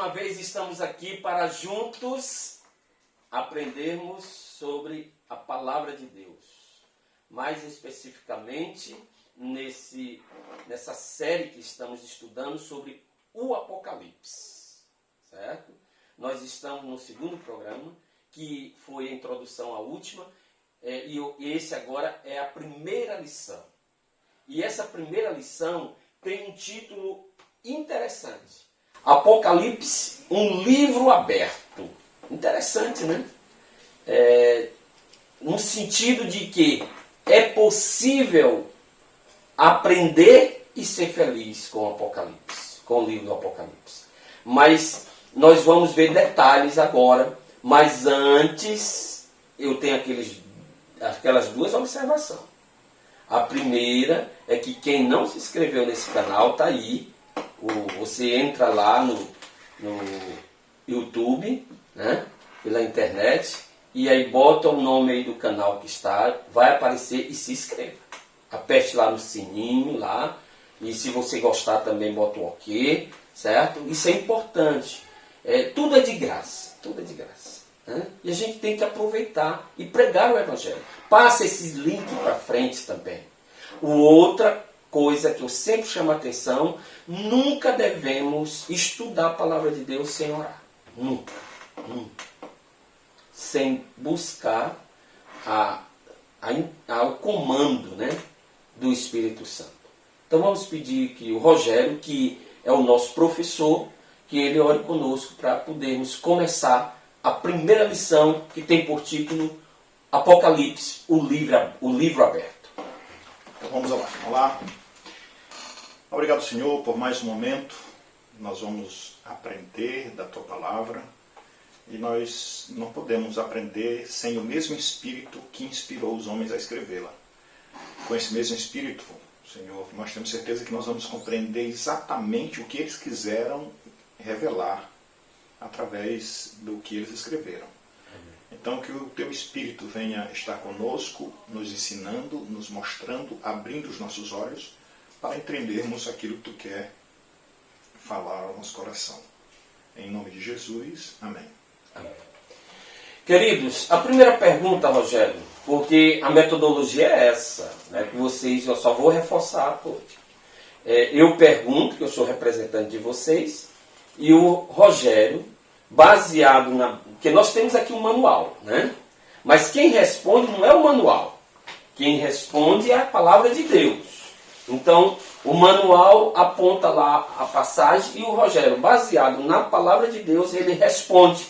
uma vez estamos aqui para juntos aprendermos sobre a Palavra de Deus. Mais especificamente, nessa série que estamos estudando sobre o Apocalipse. Certo? Nós estamos no segundo programa, que foi a introdução à última, e esse agora é a primeira lição. E essa primeira lição tem um título interessante. Apocalipse, um livro aberto. Interessante, né? No sentido de que é possível aprender e ser feliz com o Apocalipse, com o livro do Apocalipse. Mas nós vamos ver detalhes agora. Mas antes, eu tenho aquelas duas observações. A primeira é que quem não se inscreveu nesse canal está aí. Você entra lá no YouTube, né, pela internet, e aí bota o nome aí do canal que está, vai aparecer e se inscreva. Aperte lá no sininho, lá, e se você gostar também bota o OK, certo? Isso é importante. Tudo é de graça, tudo é de graça. Né? E a gente tem que aproveitar e pregar o Evangelho. Passa esses links para frente também. Outra coisa que eu sempre chamo a atenção, nunca devemos estudar a palavra de Deus sem orar. Nunca. Nunca. Sem buscar o comando, né, do Espírito Santo. Então vamos pedir que o Rogério, que é o nosso professor, que ele ore conosco para podermos começar a primeira lição, que tem por título Apocalipse, o livro aberto. Então vamos lá. Vamos lá. Obrigado, Senhor, por mais um momento. Nós vamos aprender da Tua Palavra e nós não podemos aprender sem o mesmo Espírito que inspirou os homens a escrevê-la. Com esse mesmo Espírito, Senhor, nós temos certeza que nós vamos compreender exatamente o que eles quiseram revelar através do que eles escreveram. Então, que o Teu Espírito venha estar conosco, nos ensinando, nos mostrando, abrindo os nossos olhos, para entendermos aquilo que Tu quer falar ao nosso coração. Em nome de Jesus, amém. Amém. Queridos, a primeira pergunta, Rogério, porque a metodologia é essa, né, que eu só vou reforçar hoje. Eu pergunto, que eu sou representante de vocês, e o Rogério, baseado porque nós temos aqui um manual, né? Mas quem responde não é o manual. Quem responde é a palavra de Deus. Então, o manual aponta lá a passagem e o Rogério, baseado na palavra de Deus, ele responde,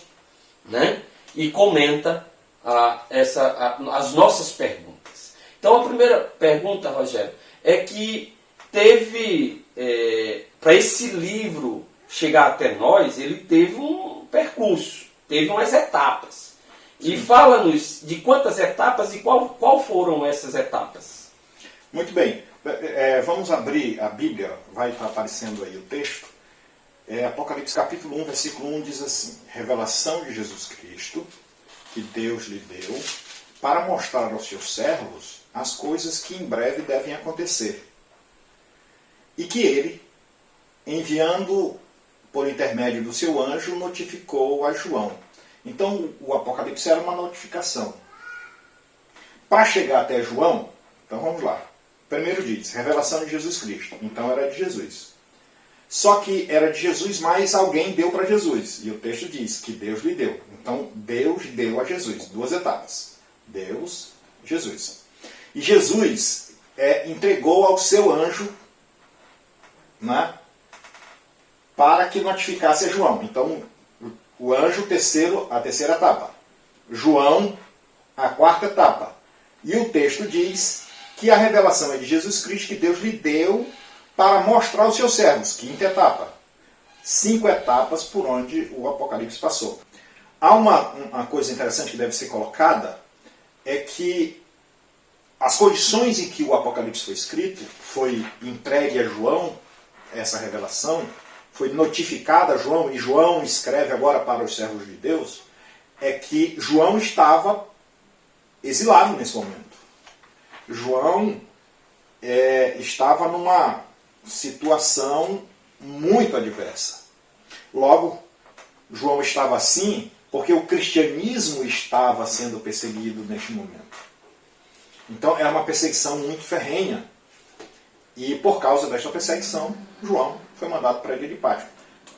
né? E comenta as nossas perguntas. Então, a primeira pergunta, Rogério, é que teve, para esse livro chegar até nós, ele teve um percurso, teve umas etapas. E fala-nos de quantas etapas e qual foram essas etapas. Muito bem. Vamos abrir a Bíblia, vai estar aparecendo aí o texto. Apocalipse capítulo 1, versículo 1 diz assim: Revelação de Jesus Cristo, que Deus lhe deu, para mostrar aos seus servos as coisas que em breve devem acontecer. E que ele, enviando por intermédio do seu anjo, notificou a João. Então, o Apocalipse era uma notificação. Para chegar até João, então vamos lá. Primeiro diz, revelação de Jesus Cristo. Então era de Jesus. Só que era de Jesus, mas alguém deu para Jesus. E o texto diz que Deus lhe deu. Então, Deus deu a Jesus. Duas etapas. Deus, Jesus. E Jesus entregou ao seu anjo, né, para que notificasse a João. Então, o anjo, a terceira etapa. João, a quarta etapa. E o texto diz que a revelação é de Jesus Cristo, que Deus lhe deu para mostrar aos seus servos. Quinta etapa. 5 etapas por onde o Apocalipse passou. Há uma coisa interessante que deve ser colocada, é que as condições em que o Apocalipse foi escrito, foi entregue a João, essa revelação, foi notificada a João, e João escreve agora para os servos de Deus, é que João estava exilado nesse momento. João estava numa situação muito adversa. Logo, João estava assim porque o cristianismo estava sendo perseguido neste momento. Então era uma perseguição muito ferrenha. E por causa desta perseguição, João foi mandado para a ilha de Patmos.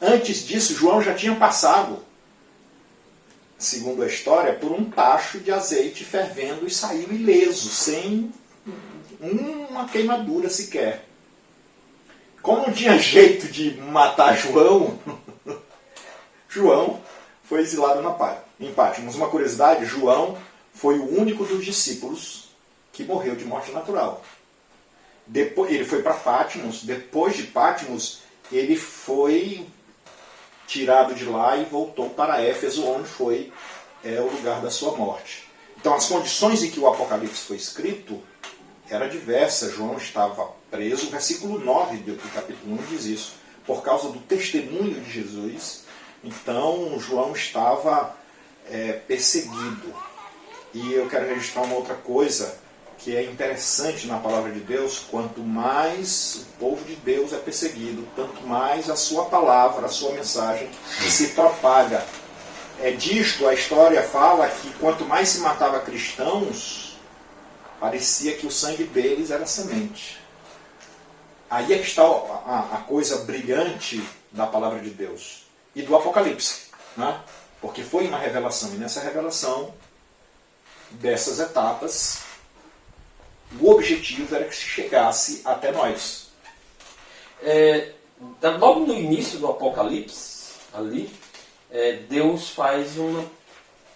Antes disso, João já tinha passado, segundo a história, por um tacho de azeite fervendo e saiu ileso, sem uma queimadura sequer. Como não tinha jeito de matar João, João foi exilado em Patmos. Uma curiosidade, João foi o único dos discípulos que morreu de morte natural. Ele foi para Patmos, depois de Patmos, ele foi tirado de lá e voltou para Éfeso, onde foi o lugar da sua morte. Então, as condições em que o Apocalipse foi escrito eram diversas. João estava preso, o versículo 9 do capítulo 1 diz isso, por causa do testemunho de Jesus. Então, João estava perseguido. E eu quero registrar uma outra coisa que é interessante na palavra de Deus: quanto mais o povo de Deus é perseguido, tanto mais a sua palavra, a sua mensagem se propaga. Disto a história fala que quanto mais se matava cristãos, parecia que o sangue deles era semente. Aí é que está a coisa brilhante da palavra de Deus e do Apocalipse, né? Porque foi uma revelação, e nessa revelação dessas etapas, o objetivo era que se chegasse até nós. Logo no início do Apocalipse, ali, Deus faz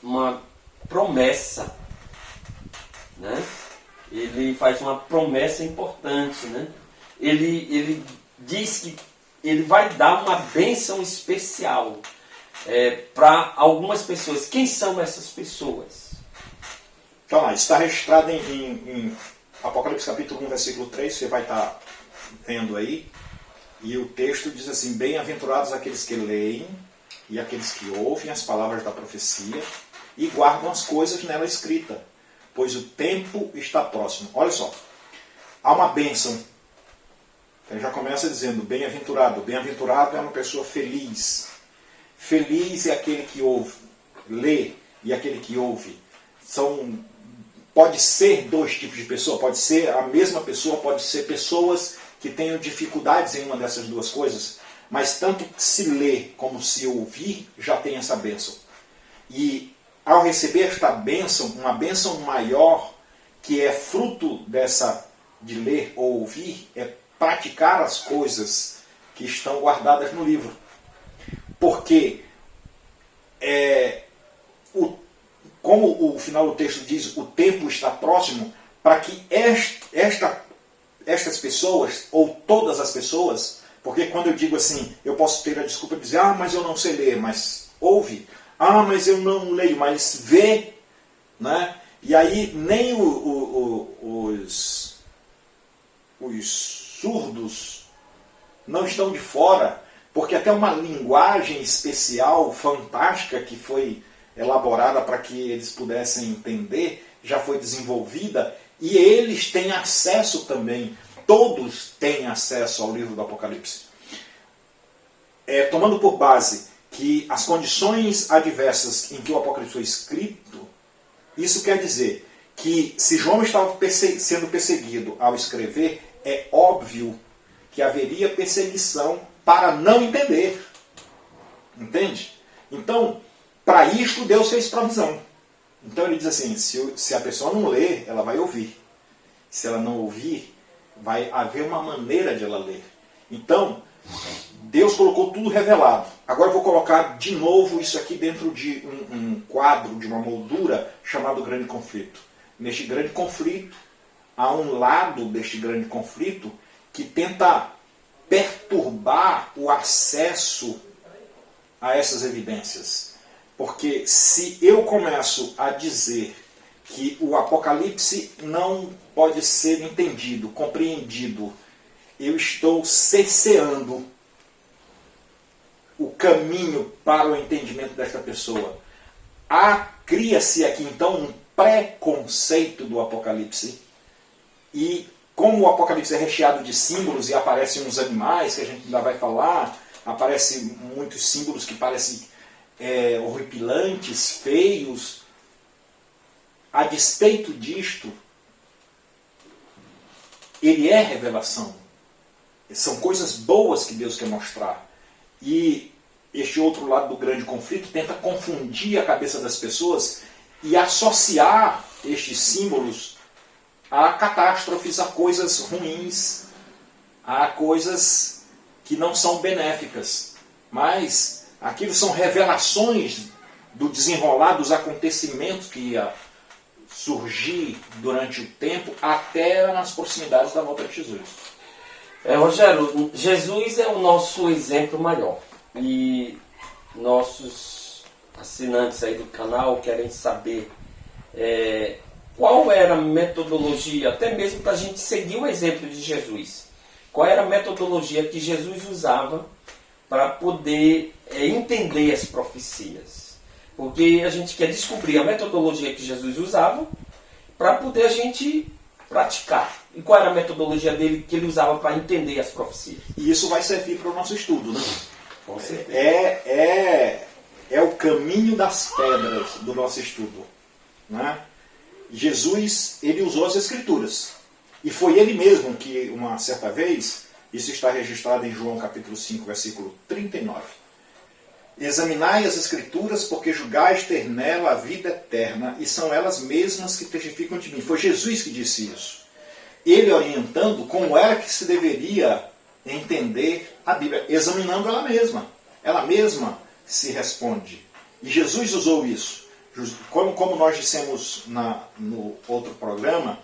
uma promessa, né? Ele faz uma promessa importante, né? Ele diz que ele vai dar uma bênção especial para algumas pessoas. Quem são essas pessoas? Então, lá, está registrado em Apocalipse capítulo 1, versículo 3, você vai estar vendo aí, e o texto diz assim: bem-aventurados aqueles que leem e aqueles que ouvem as palavras da profecia e guardam as coisas nela escritas, pois o tempo está próximo. Olha só, há uma bênção. Ele já começa dizendo bem-aventurado. Bem-aventurado é uma pessoa feliz. Feliz é aquele que ouve, lê, e aquele que ouve. Pode ser dois tipos de pessoa, pode ser a mesma pessoa, pode ser pessoas que tenham dificuldades em uma dessas duas coisas, mas tanto se ler como se ouvir já tem essa bênção. E ao receber esta bênção, uma bênção maior, que é fruto de ler ou ouvir, é praticar as coisas que estão guardadas no livro. Porque como o final do texto diz, o tempo está próximo, para que estas pessoas, ou todas as pessoas, porque quando eu digo assim, eu posso ter a desculpa de dizer, mas eu não sei ler, mas ouve, mas eu não leio, mas vê, né? E aí nem os surdos não estão de fora, porque até uma linguagem especial, fantástica, que foi elaborada para que eles pudessem entender, já foi desenvolvida, e eles têm acesso também, todos têm acesso ao livro do Apocalipse. Tomando por base que as condições adversas em que o Apocalipse foi escrito, isso quer dizer que se João estava sendo perseguido ao escrever, é óbvio que haveria perseguição para não entender. Entende? Então, para isto Deus fez provisão. Então ele diz assim, se a pessoa não ler, ela vai ouvir. Se ela não ouvir, vai haver uma maneira de ela ler. Então, Deus colocou tudo revelado. Agora eu vou colocar de novo isso aqui dentro de um quadro, de uma moldura, chamado Grande Conflito. Neste grande conflito, há um lado deste grande conflito que tenta perturbar o acesso a essas evidências. Porque se eu começo a dizer que o Apocalipse não pode ser entendido, compreendido, eu estou cerceando o caminho para o entendimento desta pessoa. Cria-se aqui então um preconceito do Apocalipse, e como o Apocalipse é recheado de símbolos e aparecem uns animais, que a gente ainda vai falar, aparecem muitos símbolos que parecem horripilantes, feios. A despeito disto, ele é revelação. São coisas boas que Deus quer mostrar. E este outro lado do grande conflito tenta confundir a cabeça das pessoas e associar estes símbolos a catástrofes, a coisas ruins, a coisas que não são benéficas. Mas aquilo são revelações do desenrolar dos acontecimentos que ia surgir durante o tempo até nas proximidades da volta de Jesus. Rogério, Jesus é o nosso exemplo maior. E nossos assinantes aí do canal querem saber qual era a metodologia, até mesmo para a gente seguir o exemplo de Jesus. Qual era a metodologia que Jesus usava para poder entender as profecias. Porque a gente quer descobrir a metodologia que Jesus usava para poder a gente praticar. E qual era a metodologia dele que ele usava para entender as profecias? E isso vai servir para o nosso estudo, né? Com certeza. É o caminho das pedras do nosso estudo, né? Jesus, ele usou as Escrituras. E foi ele mesmo que, uma certa vez, isso está registrado em João capítulo 5, versículo 39. Examinai as Escrituras, porque julgais ter nela a vida eterna, e são elas mesmas que testificam de mim. Foi Jesus que disse isso. Ele orientando como era que se deveria entender a Bíblia, examinando ela mesma. Ela mesma se responde. E Jesus usou isso. Como nós dissemos no outro programa,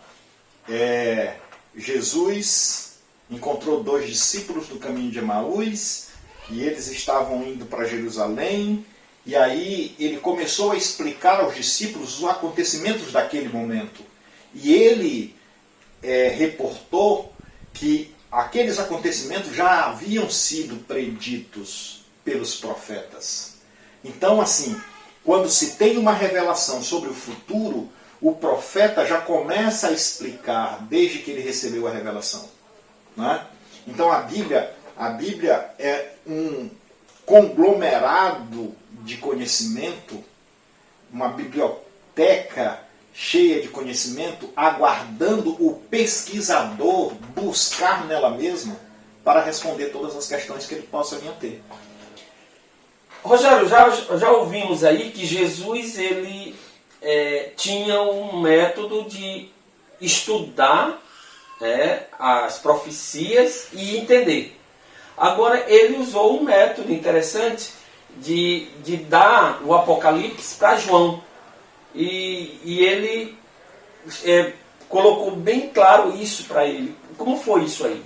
Jesus encontrou 2 discípulos do caminho de Emaús, e eles estavam indo para Jerusalém, e aí ele começou a explicar aos discípulos os acontecimentos daquele momento. E ele reportou que aqueles acontecimentos já haviam sido preditos pelos profetas. Então, assim, quando se tem uma revelação sobre o futuro, o profeta já começa a explicar desde que ele recebeu a revelação, né? Então a Bíblia é um conglomerado de conhecimento, uma biblioteca cheia de conhecimento, aguardando o pesquisador buscar nela mesma para responder todas as questões que ele possa vir a ter. Rogério, já ouvimos aí que Jesus ele tinha um método de estudar as profecias e entender. Agora, ele usou um método interessante de dar o Apocalipse para João. E ele colocou bem claro isso para ele. Como foi isso aí?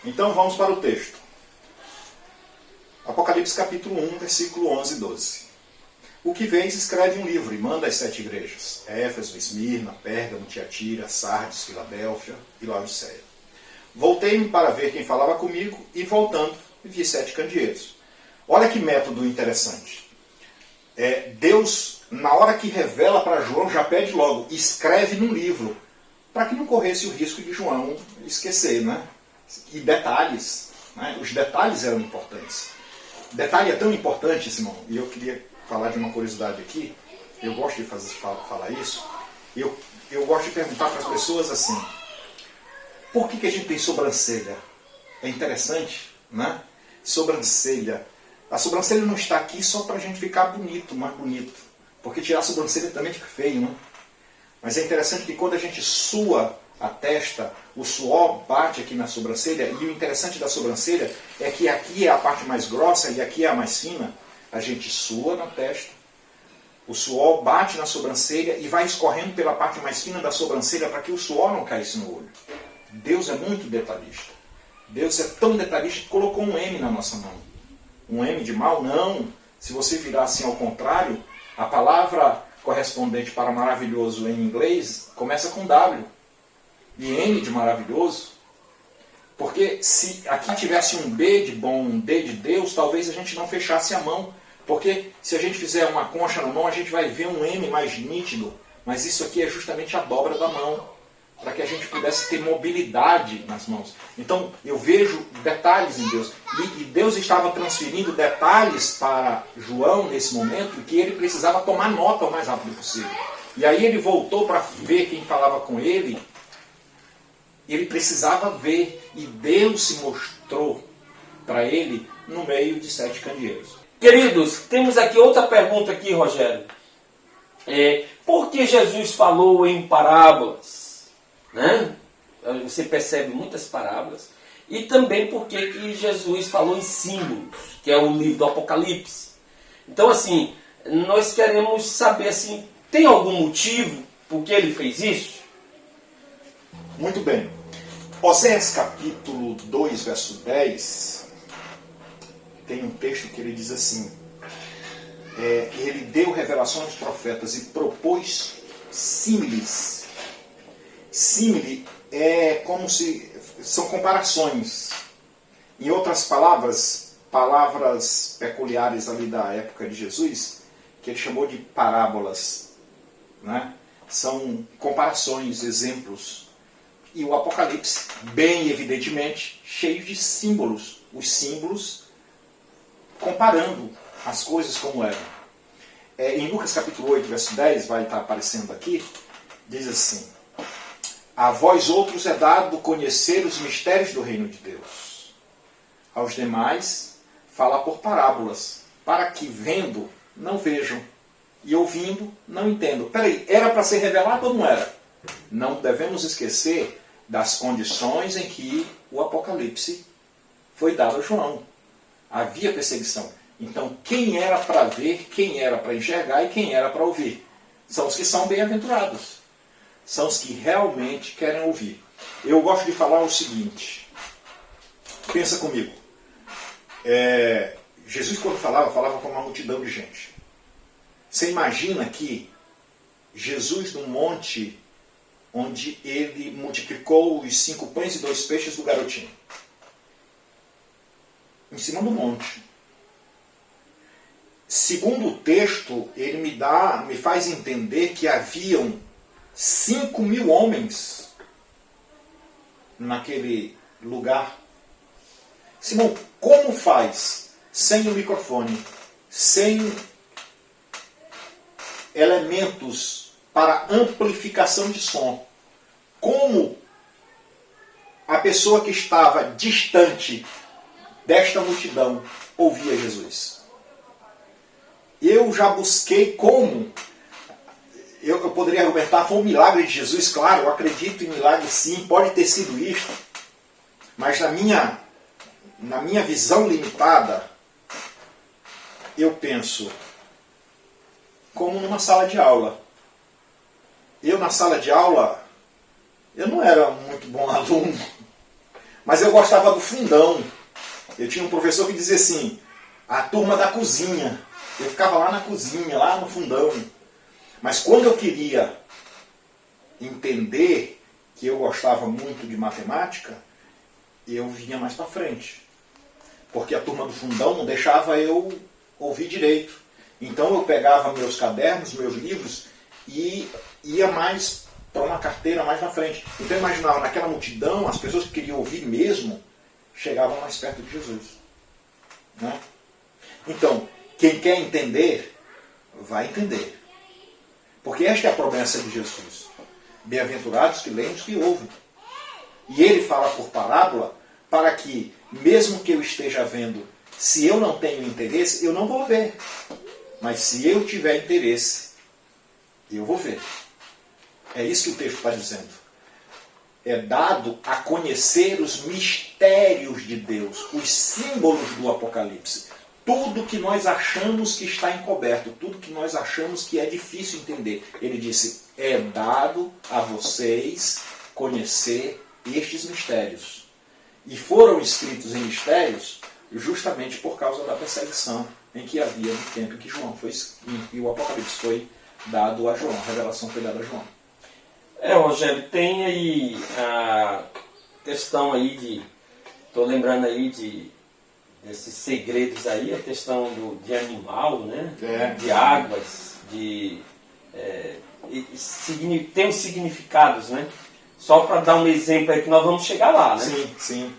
Então vamos para o texto. Apocalipse capítulo 1, versículo 11 e 12. O que vês, escreve um livro e manda às 7 igrejas: Éfeso, Esmirna, Pérgamo, Tiatira, Sardes, Filadélfia e Laodiceia. Voltei-me para ver quem falava comigo e, voltando, vi 7 candeeiros. Olha que método interessante. Deus, na hora que revela para João, já pede logo: escreve num livro, para que não corresse o risco de João esquecer, né? E detalhes, né? Os detalhes eram importantes. Detalhe é tão importante, Simão, e eu queria falar de uma curiosidade aqui. Eu gosto de falar isso. Eu gosto de perguntar para as pessoas assim: por que a gente tem sobrancelha? É interessante, né? Sobrancelha. A sobrancelha não está aqui só para a gente ficar bonito, mais bonito. Porque tirar a sobrancelha também fica feio, né? Mas é interessante que quando a gente sua a testa, o suor bate aqui na sobrancelha, e o interessante da sobrancelha é que aqui é a parte mais grossa e aqui é a mais fina. A gente sua na testa, o suor bate na sobrancelha e vai escorrendo pela parte mais fina da sobrancelha para que o suor não caísse no olho. Deus é muito detalhista. Deus é tão detalhista que colocou um M na nossa mão. Um M de mal? Não. Se você virar assim ao contrário, a palavra correspondente para maravilhoso em inglês começa com W. E M de maravilhoso. Porque se aqui tivesse um B de bom, um D de Deus, talvez a gente não fechasse a mão. Porque se a gente fizer uma concha na mão, a gente vai ver um M mais nítido. Mas isso aqui é justamente a dobra da mão. para que a gente pudesse ter mobilidade nas mãos. Então, eu vejo detalhes em Deus. E Deus estava transferindo detalhes para João nesse momento que ele precisava tomar nota o mais rápido possível. E aí ele voltou para ver quem falava com ele. Ele precisava ver. E Deus se mostrou para ele no meio de 7 candeeiros. Queridos, temos aqui outra pergunta aqui, Rogério. Por que Jesus falou em parábolas? Né? Você percebe muitas parábolas. E também por que Jesus falou em símbolos, que é o livro do Apocalipse. Então, assim, nós queremos saber, assim, tem algum motivo por que ele fez isso? Muito bem. Oséias capítulo 2, verso 10, tem um texto que ele diz assim, ele deu revelações aos profetas e propôs símiles. Símile é como se... são comparações. Em outras palavras, palavras peculiares ali da época de Jesus, que ele chamou de parábolas, né? São comparações, exemplos. E o Apocalipse, bem evidentemente, cheio de símbolos. Os símbolos comparando as coisas como eram. Em Lucas capítulo 8, verso 10, vai estar aparecendo aqui, diz assim: a vós outros é dado conhecer os mistérios do reino de Deus. Aos demais, falar por parábolas, para que vendo, não vejam, e ouvindo, não entendam. Peraí, era para ser revelado ou não era? Não devemos esquecer das condições em que o Apocalipse foi dado a João. Havia perseguição. Então, quem era para ver, quem era para enxergar e quem era para ouvir? São os que são bem-aventurados. São os que realmente querem ouvir. Eu gosto de falar o seguinte. Pensa comigo. Jesus, quando falava com uma multidão de gente. Você imagina que Jesus, num monte onde ele multiplicou os 5 pães e 2 peixes do garotinho. Em cima do monte. Segundo o texto, ele me faz entender que haviam 5.000 homens naquele lugar. Simão, como faz sem o microfone, sem elementos para amplificação de som? Como a pessoa que estava distante desta multidão ouvia Jesus? Eu já busquei como. Eu poderia argumentar, foi um milagre de Jesus, claro, eu acredito em milagre sim, pode ter sido isto, mas na minha visão limitada, eu penso, como numa sala de aula. Eu na sala de aula, eu não era muito bom aluno, mas eu gostava do fundão. Eu tinha um professor que dizia assim, a turma da cozinha. Eu ficava lá na cozinha, lá no fundão. Mas quando eu queria entender que eu gostava muito de matemática, eu vinha mais para frente. Porque a turma do fundão não deixava eu ouvir direito. Então eu pegava meus cadernos, meus livros e ia mais para uma carteira mais na frente. Então eu imaginava naquela multidão, as pessoas que queriam ouvir mesmo, chegavam mais perto de Jesus. Né? Então, quem quer entender, vai entender. Porque esta é a promessa de Jesus. Bem-aventurados que leem os que ouvem. E ele fala por parábola para que, mesmo que eu esteja vendo, se eu não tenho interesse, eu não vou ver. Mas se eu tiver interesse, eu vou ver. É isso que o texto está dizendo. É dado a conhecer os mistérios de Deus, os símbolos do Apocalipse. Tudo que nós achamos que está encoberto, tudo que nós achamos que é difícil entender. Ele disse, é dado a vocês conhecer estes mistérios. E foram escritos em mistérios justamente por causa da perseguição em que havia no tempo em que João foi, e o Apocalipse foi dado a João, a revelação foi dada a João. Rogério, tem aí a questão aí de... Estou lembrando aí desses segredos aí, a questão de animal, né? De águas, tem os significados, né? Só para dar um exemplo aí que nós vamos chegar lá, né? Sim, sim.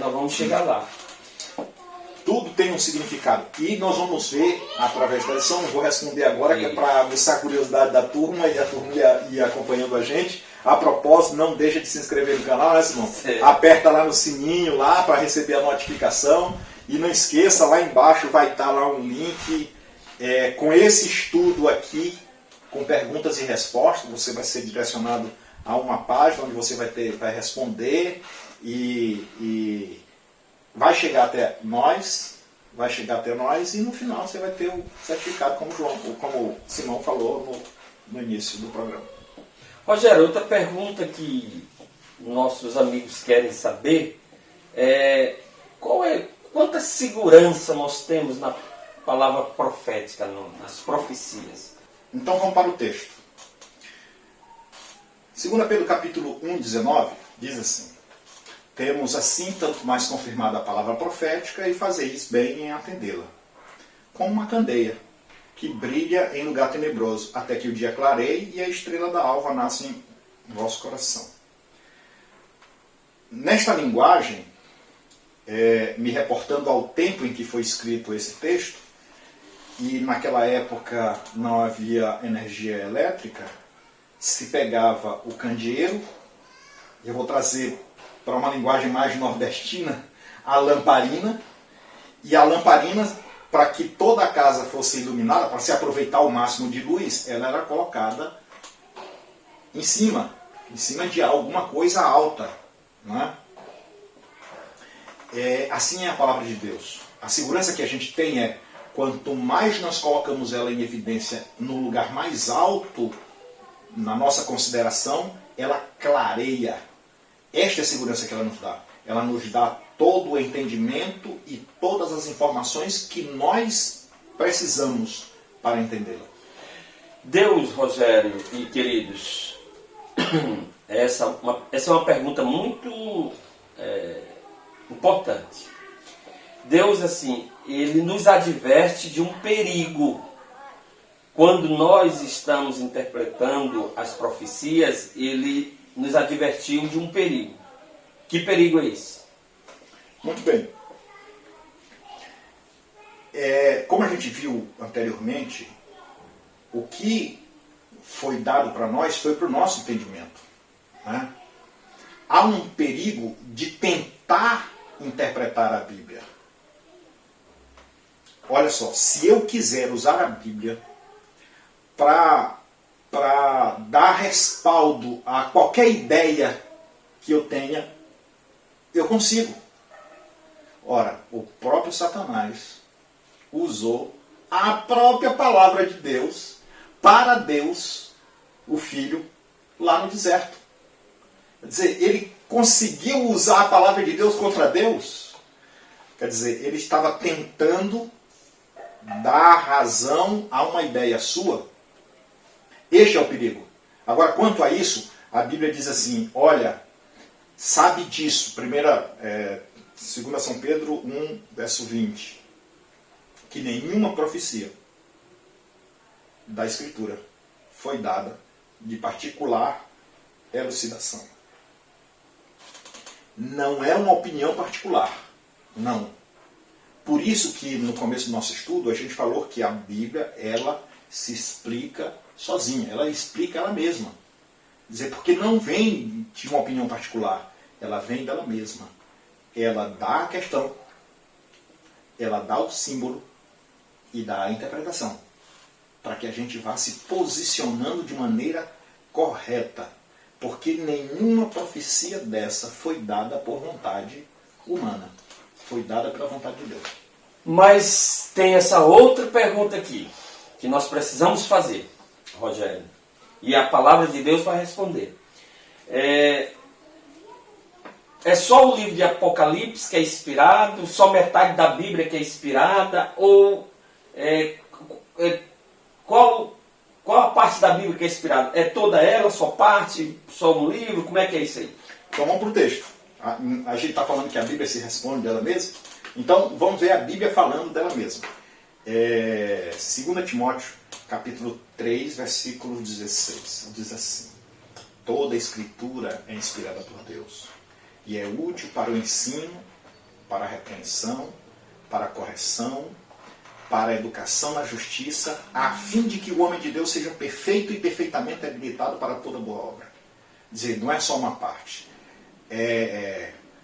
Nós vamos chegar lá. Tudo tem um significado. E nós vamos ver, através da lição, não vou responder agora, que é para aguçar a curiosidade da turma e a turma ir acompanhando a gente. A propósito, não deixa de se inscrever no canal, né, Simão? Aperta lá no sininho lá para receber a notificação. E não esqueça, lá embaixo vai estar lá um link com esse estudo aqui, com perguntas e respostas. Você vai ser direcionado a uma página onde você vai responder e vai chegar até nós, e no final você vai ter o certificado, como o Simão falou no início do programa. Rogério, outra pergunta que nossos amigos querem saber é quanta segurança nós temos na palavra profética, nas profecias? Então vamos para o texto. 2 Pedro capítulo 1, 19, diz assim: temos assim tanto mais confirmada a palavra profética e fazeis bem em atendê-la, como uma candeia que brilha em lugar tenebroso, até que o dia clareie e a estrela da alva nasça em vosso coração. Nesta linguagem, me reportando ao tempo em que foi escrito esse texto, e naquela época não havia energia elétrica, se pegava o candeeiro, eu vou trazer para uma linguagem mais nordestina, a lamparina, e a lamparina, para que toda a casa fosse iluminada, para se aproveitar o máximo de luz, ela era colocada em cima de alguma coisa alta. Não é? Assim é a palavra de Deus. A segurança que a gente tem é, quanto mais nós colocamos ela em evidência no lugar mais alto, na nossa consideração, ela clareia. Esta é a segurança que ela nos dá. Ela nos dá todo o entendimento e todas as informações que nós precisamos para entendê-la. Deus, Rogério e queridos, essa é uma pergunta muito importante. Deus, assim, ele nos adverte de um perigo. Quando nós estamos interpretando as profecias, ele nos advertiu de um perigo. Que perigo é esse? Muito bem. Como a gente viu anteriormente, o que foi dado para nós foi para o nosso entendimento. Né? Há um perigo de tentar interpretar a Bíblia. Olha só, se eu quiser usar a Bíblia para dar respaldo a qualquer ideia que eu tenha, eu consigo. Ora, o próprio Satanás usou a própria palavra de Deus para Deus, o Filho, lá no deserto. Quer dizer, ele conseguiu usar a palavra de Deus contra Deus. Quer dizer, ele estava tentando dar razão a uma ideia sua. Este é o perigo. Agora, quanto a isso, a Bíblia diz assim, olha, sabe disso, 2 São Pedro 1, verso 20, que nenhuma profecia da Escritura foi dada de particular elucidação. Não é uma opinião particular, não. Por isso que no começo do nosso estudo a gente falou que a Bíblia, ela se explica sozinha, ela explica ela mesma. Quer dizer, porque não vem de uma opinião particular, ela vem dela mesma. Ela dá a questão, ela dá o símbolo e dá a interpretação, para que a gente vá se posicionando de maneira correta, porque nenhuma profecia dessa foi dada por vontade humana, foi dada pela vontade de Deus. Mas tem essa outra pergunta aqui, que nós precisamos fazer, Rogério, e a palavra de Deus vai responder. É só o livro de Apocalipse que é inspirado? Só metade da Bíblia que é inspirada? Ou qual a parte da Bíblia que é inspirada? É toda ela, só parte, só um livro? Como é que é isso aí? Então vamos para o texto. A gente está falando que a Bíblia se responde dela mesma. Então vamos ver a Bíblia falando dela mesma. 2 Timóteo, capítulo 3, versículo 16. Diz assim: Toda a Escritura é inspirada por Deus e é útil para o ensino, para a repreensão, para a correção, para a educação na justiça, a fim de que o homem de Deus seja perfeito e perfeitamente habilitado para toda boa obra. Quer dizer, não é só uma parte.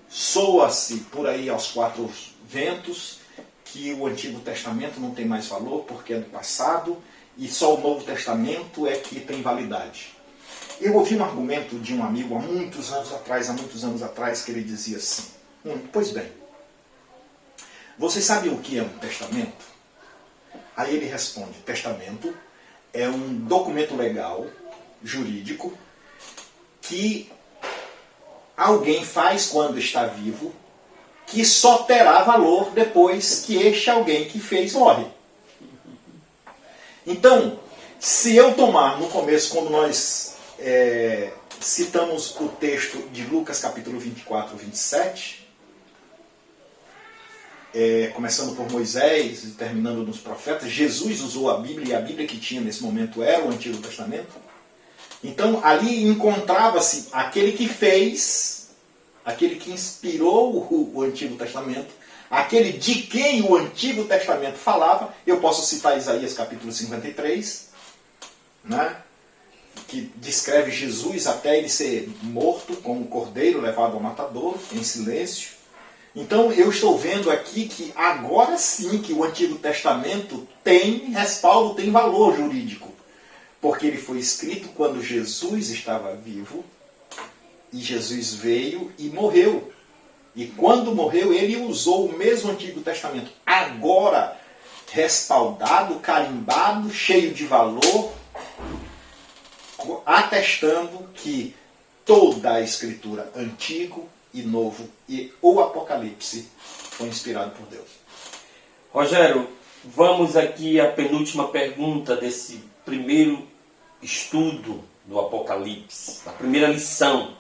Soa-se por aí aos quatro ventos que o Antigo Testamento não tem mais valor porque é do passado e só o Novo Testamento é que tem validade. Eu ouvi um argumento de um amigo há muitos anos atrás, que ele dizia assim: pois bem, você sabe o que é um testamento? Aí ele responde: testamento é um documento legal, jurídico, que alguém faz quando está vivo, que só terá valor depois que este alguém que fez morre. Então, se eu tomar no começo, quando nós citamos o texto de Lucas capítulo 24, 27, começando por Moisés e terminando nos profetas, Jesus usou a Bíblia, e a Bíblia que tinha nesse momento era o Antigo Testamento. Então, ali encontrava-se aquele que fez, aquele que inspirou o Antigo Testamento, aquele de quem o Antigo Testamento falava. Eu posso citar Isaías capítulo 53, né, que descreve Jesus até ele ser morto como um cordeiro levado ao matadouro, em silêncio. Então, eu estou vendo aqui que agora sim que o Antigo Testamento tem respaldo, tem valor jurídico. Porque ele foi escrito quando Jesus estava vivo, e Jesus veio e morreu. E quando morreu, ele usou o mesmo Antigo Testamento, agora respaldado, carimbado, cheio de valor, atestando que toda a Escritura, Antigo e Novo, e o Apocalipse, foi inspirado por Deus. Rogério, vamos aqui à penúltima pergunta desse primeiro estudo do Apocalipse, a primeira lição,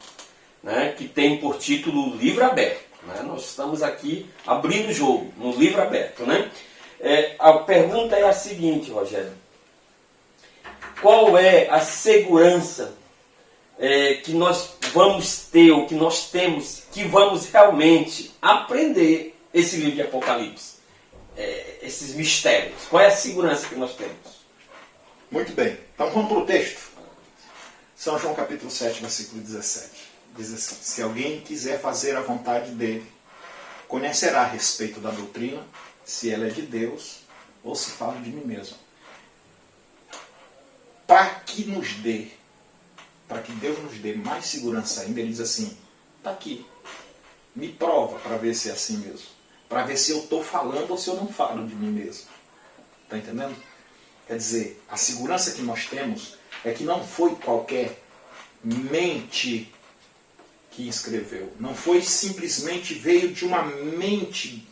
né, que tem por título Livro Aberto. Né? Nós estamos aqui abrindo o jogo, no livro aberto. Né? A pergunta é a seguinte, Rogério: qual é a segurança que nós vamos ter, ou que nós temos, que vamos realmente aprender esse livro de Apocalipse? Esses mistérios. Qual é a segurança que nós temos? Muito bem. Então vamos para o texto. São João capítulo 7, versículo 17. Diz assim: se alguém quiser fazer a vontade dele, conhecerá a respeito da doutrina, se ela é de Deus ou se fala de mim mesmo. Para que Deus nos dê mais segurança ainda, ele diz assim: está aqui, me prova para ver se é assim mesmo. Para ver se eu estou falando ou se eu não falo de mim mesmo. Está entendendo? Quer dizer, a segurança que nós temos é que não foi qualquer mente que escreveu. Não foi simplesmente, veio de uma mente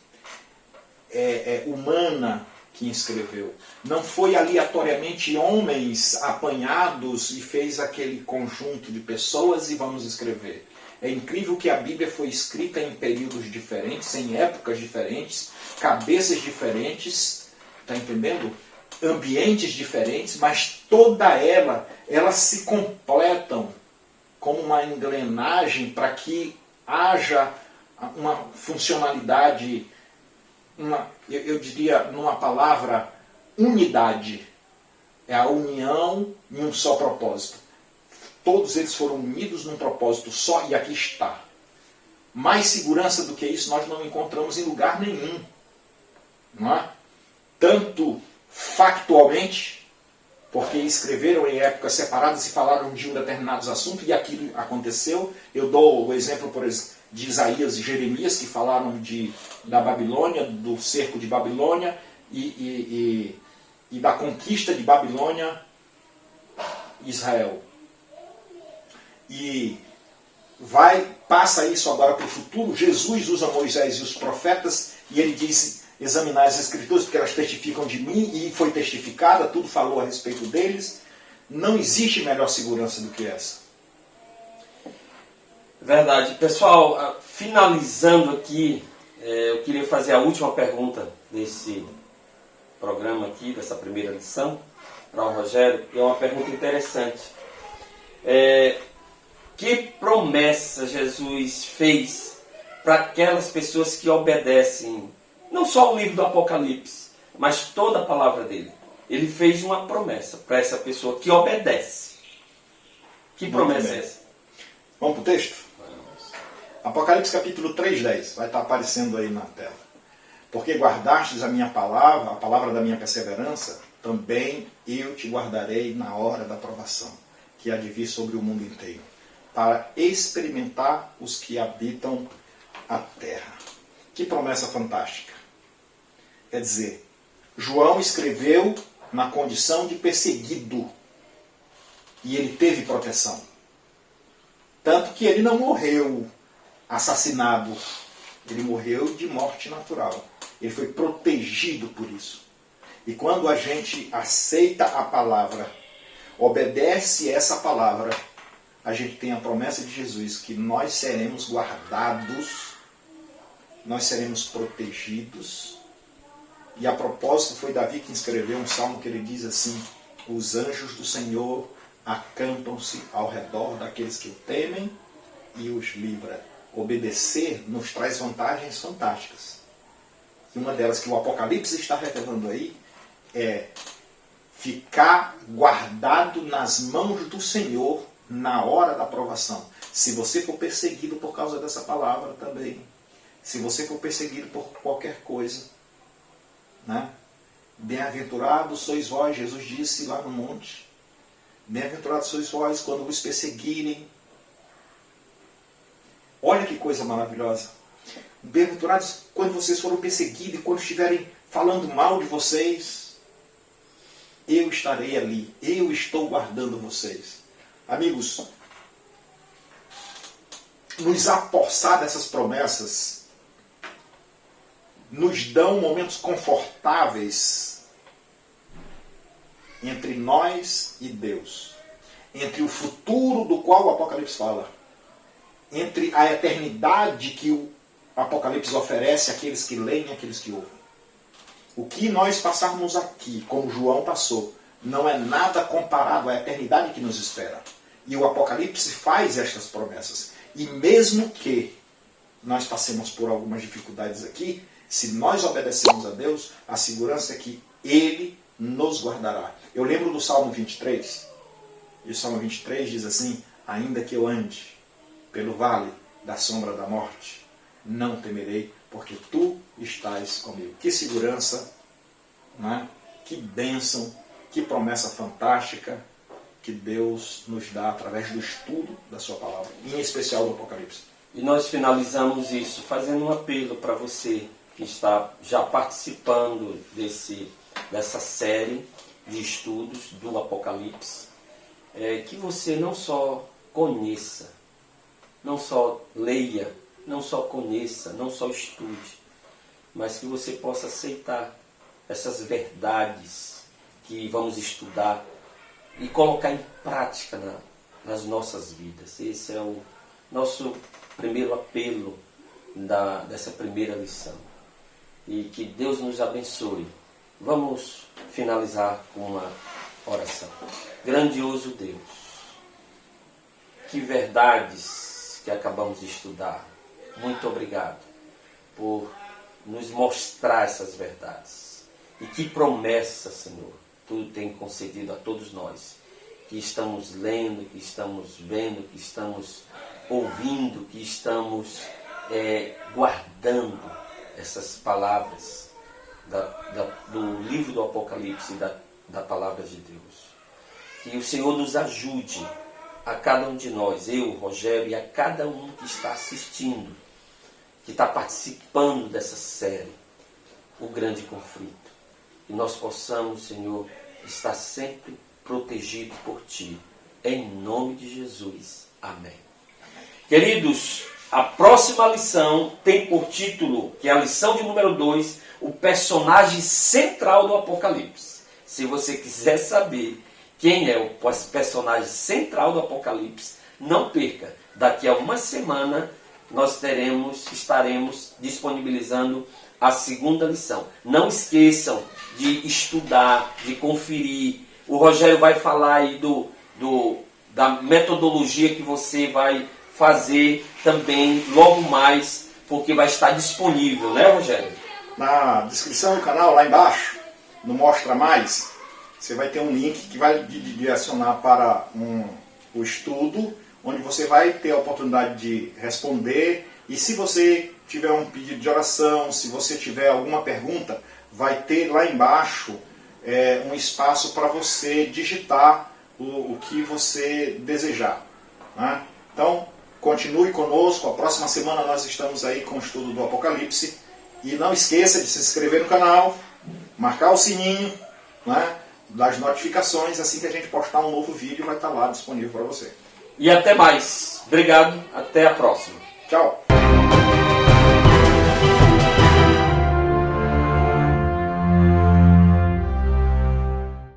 humana que escreveu. Não foi aleatoriamente homens apanhados e fez aquele conjunto de pessoas e vamos escrever. É incrível que a Bíblia foi escrita em períodos diferentes, em épocas diferentes, cabeças diferentes, está entendendo? Ambientes diferentes, mas toda elas se completam como uma engrenagem para que haja uma funcionalidade, eu diria numa palavra, unidade. É a união em um só propósito. Todos eles foram unidos num propósito só e aqui está. Mais segurança do que isso nós não encontramos em lugar nenhum. Não é? Tanto factualmente, porque escreveram em épocas separadas e falaram de um determinado assunto e aquilo aconteceu. Eu dou o exemplo, por exemplo, de Isaías e Jeremias, que falaram da Babilônia, do cerco de Babilônia e da conquista de Babilônia, Israel. E passa isso agora para o futuro. Jesus usa Moisés e os profetas e ele diz: examinar as Escrituras, porque elas testificam de mim, e foi testificada, tudo falou a respeito deles. Não existe melhor segurança do que essa. Verdade. Pessoal, finalizando aqui, eu queria fazer a última pergunta desse programa aqui, dessa primeira lição, para o Rogério, e é uma pergunta interessante. Que promessa Jesus fez para aquelas pessoas que obedecem, não só o livro do Apocalipse, mas toda a palavra dele. Ele fez uma promessa para essa pessoa que obedece. Que promessa é essa? Vamos para o texto? Apocalipse capítulo 3:10. Vai estar aparecendo aí na tela. Porque guardastes a minha palavra, a palavra da minha perseverança, também eu te guardarei na hora da provação, que há de vir sobre o mundo inteiro, para experimentar os que habitam a terra. Que promessa fantástica. Quer dizer, João escreveu na condição de perseguido. E ele teve proteção. Tanto que ele não morreu assassinado. Ele morreu de morte natural. Ele foi protegido por isso. E quando a gente aceita a palavra, obedece essa palavra, a gente tem a promessa de Jesus que nós seremos guardados, nós seremos protegidos. E a propósito foi Davi que escreveu um salmo que ele diz assim: os anjos do Senhor acampam-se ao redor daqueles que o temem e os livra. Obedecer nos traz vantagens fantásticas. E uma delas que o Apocalipse está revelando aí é ficar guardado nas mãos do Senhor na hora da provação. Se você for perseguido por causa dessa palavra também, se você for perseguido por qualquer coisa, né? Bem-aventurados sois vós, Jesus disse lá no monte. Bem-aventurados sois vós quando vos perseguirem. Olha que coisa maravilhosa. Bem-aventurados quando vocês foram perseguidos e quando estiverem falando mal de vocês. Eu estarei ali. Eu estou guardando vocês. Amigos, nos apossar dessas promessas nos dão momentos confortáveis entre nós e Deus. Entre o futuro do qual o Apocalipse fala. Entre a eternidade que o Apocalipse oferece àqueles que leem e àqueles que ouvem. O que nós passarmos aqui, como João passou, não é nada comparado à eternidade que nos espera. E o Apocalipse faz estas promessas. E mesmo que nós passemos por algumas dificuldades aqui, se nós obedecemos a Deus, a segurança é que Ele nos guardará. Eu lembro do Salmo 23. E o Salmo 23 diz assim: ainda que eu ande pelo vale da sombra da morte, não temerei, porque tu estás comigo. Que segurança, né? Que bênção, que promessa fantástica que Deus nos dá através do estudo da sua palavra, em especial do Apocalipse. E nós finalizamos isso fazendo um apelo para você que está já participando dessa série de estudos do Apocalipse, que você não só conheça, não só leia, não só conheça, não só estude, mas que você possa aceitar essas verdades que vamos estudar e colocar em prática nas nossas vidas. Esse é o nosso primeiro apelo dessa primeira lição. E que Deus nos abençoe. Vamos finalizar com uma oração. Grandioso Deus, que verdades que acabamos de estudar. Muito obrigado por nos mostrar essas verdades. E que promessa, Senhor, Tu tem concedido a todos nós, que estamos lendo, que estamos vendo, que estamos ouvindo, que estamos guardando essas palavras do livro do Apocalipse e da palavra de Deus. Que o Senhor nos ajude a cada um de nós, eu, Rogério, e a cada um que está assistindo, que está participando dessa série, o grande conflito. Que nós possamos, Senhor, estar sempre protegido por Ti. Em nome de Jesus. Amém. Queridos, a próxima lição tem por título, que é a lição de número 2, o personagem central do Apocalipse. Se você quiser saber quem é o personagem central do Apocalipse, não perca. Daqui a uma semana nós estaremos disponibilizando a segunda lição. Não esqueçam de estudar, de conferir. O Rogério vai falar aí da metodologia que você vai fazer também logo mais, porque vai estar disponível, né, Rogério? Na descrição do canal, lá embaixo, no Mostra Mais, você vai ter um link que vai direcionar para o estudo, onde você vai ter a oportunidade de responder. E se você tiver um pedido de oração, se você tiver alguma pergunta, vai ter lá embaixo um espaço para você digitar o que você desejar, né? Então, continue conosco. A próxima semana nós estamos aí com o estudo do Apocalipse. E não esqueça de se inscrever no canal, marcar o sininho, né, das notificações. Assim que a gente postar um novo vídeo, vai estar lá disponível para você. E até mais. Obrigado. Até a próxima. Tchau.